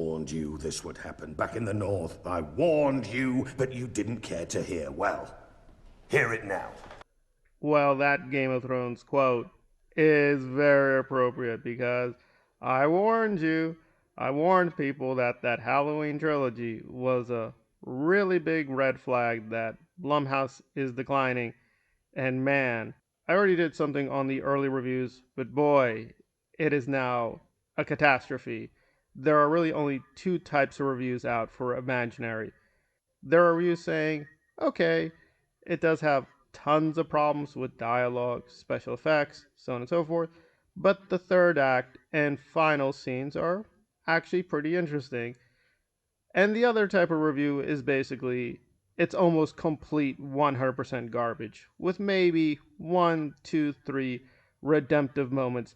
warned you this would happen back in the North. I warned you, but you didn't care to hear. Well, hear it now. Well, that Game of Thrones quote is very appropriate because I warned you. I warned people that that Halloween trilogy was a really big red flag that Blumhouse is declining. And man, I already did something on the early reviews, but boy, it is now a catastrophe. There are really only two types of reviews out for Imaginary. There are reviews saying, okay, it does have tons of problems with dialogue, special effects, so on and so forth, but the third act and final scenes are actually pretty interesting. And the other type of review is basically it's almost complete 100% garbage, with maybe one, two, three redemptive moments,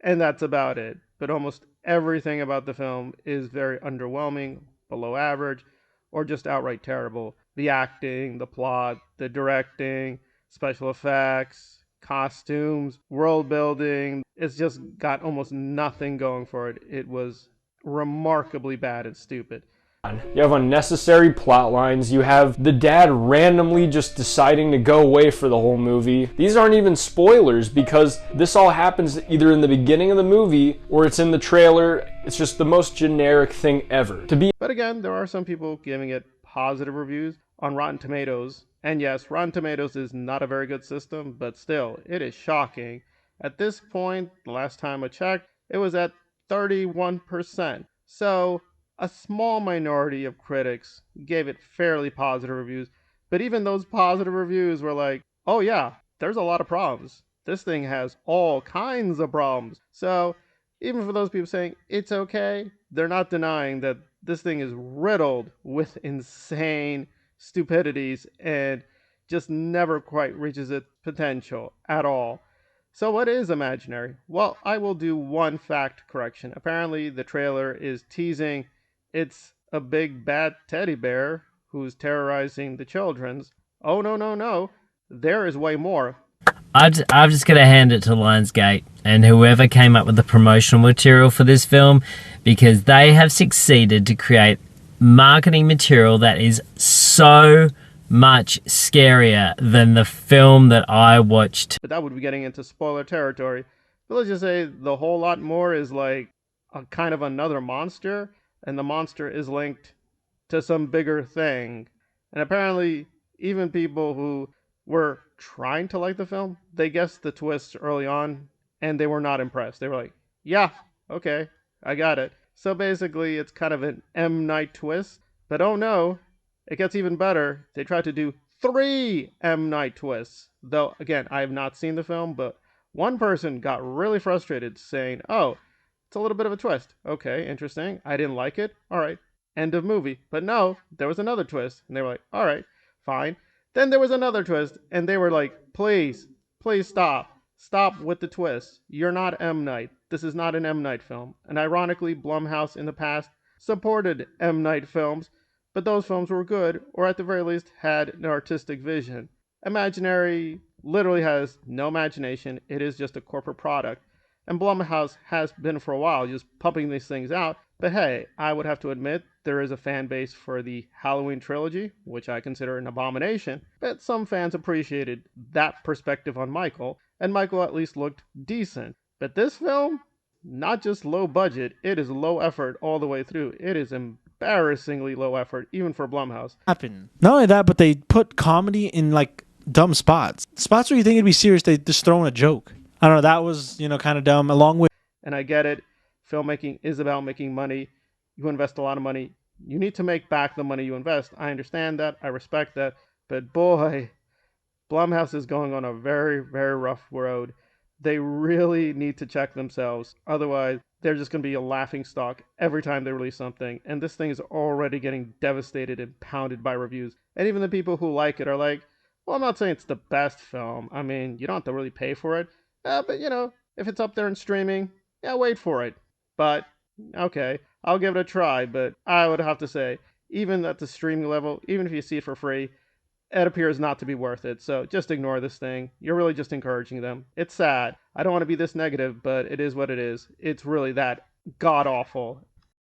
and that's about it. But almost everything about the film is very underwhelming, below average, or just outright terrible. The acting, the plot, the directing, special effects, costumes, world building, it's just got almost nothing going for it. It was remarkably bad and stupid. You have unnecessary plot lines. You have the dad randomly just deciding to go away for the whole movie. These aren't even spoilers because this all happens either in the beginning of the movie or it's in the trailer. It's just the most generic thing ever. But again, there are some people giving it positive reviews on Rotten Tomatoes. And yes, Rotten Tomatoes is not a very good system, but still, it is shocking. At this point, the last time I checked, it was at 31%. So a small minority of critics gave it fairly positive reviews, but even those positive reviews were like, oh yeah, there's a lot of problems. This thing has all kinds of problems. So even for those people saying it's okay, they're not denying that this thing is riddled with insane stupidities and just never quite reaches its potential at all. So what is Imaginary? Well, I will do one fact correction. Apparently the trailer is teasing it's a big bad teddy bear who's terrorizing the children's. Oh, no, no, no. There is way more. I'm just going to hand it to Lionsgate and whoever came up with the promotional material for this film, because they have succeeded to create marketing material that is so much scarier than the film that I watched. But that would be getting into spoiler territory. But let's just say the whole lot more is like a kind of another monster, and the monster is linked to some bigger thing. And apparently, even people who were trying to like the film, they guessed the twists early on, and they were not impressed. They were like, yeah, okay, I got it. So basically, it's kind of an M. Night twist. But oh no, it gets even better. They tried to do 3 M. Night twists. Though, again, I have not seen the film, but one person got really frustrated saying, oh, it's a little bit of a twist. Okay, interesting. I didn't like it. All right, end of movie. But no, there was another twist. And they were like, all right, fine. Then there was another twist. And they were like, please, please stop. Stop with the twist. You're not M. Night. This is not an M. Night film. And ironically, Blumhouse in the past supported M. Night films, but those films were good, or at the very least had an artistic vision. Imaginary literally has no imagination. It is just a corporate product. And Blumhouse has been for a while just pumping these things out. But hey, I would have to admit there is a fan base for the Halloween trilogy, which I consider an abomination. But some fans appreciated that perspective on Michael, and Michael at least looked decent. But this film, not just low budget, it is low effort all the way through. It is embarrassingly low effort, even for Blumhouse. Not only that, but they put comedy in like dumb spots. Spots where you think it'd be serious, they just throw in a joke. I don't know, that was, kind of dumb, along with... And I get it. Filmmaking is about making money. You invest a lot of money. You need to make back the money you invest. I understand that. I respect that. But boy, Blumhouse is going on a very, very rough road. They really need to check themselves. Otherwise, they're just going to be a laughing stock every time they release something. And this thing is already getting devastated and pounded by reviews. And even the people who like it are like, well, I'm not saying it's the best film. I mean, you don't have to really pay for it. But, if it's up there in streaming, yeah, wait for it. But, okay, I'll give it a try. But I would have to say, even at the streaming level, even if you see it for free, it appears not to be worth it. So just ignore this thing. You're really just encouraging them. It's sad. I don't want to be this negative, but it is what it is. It's really that god-awful.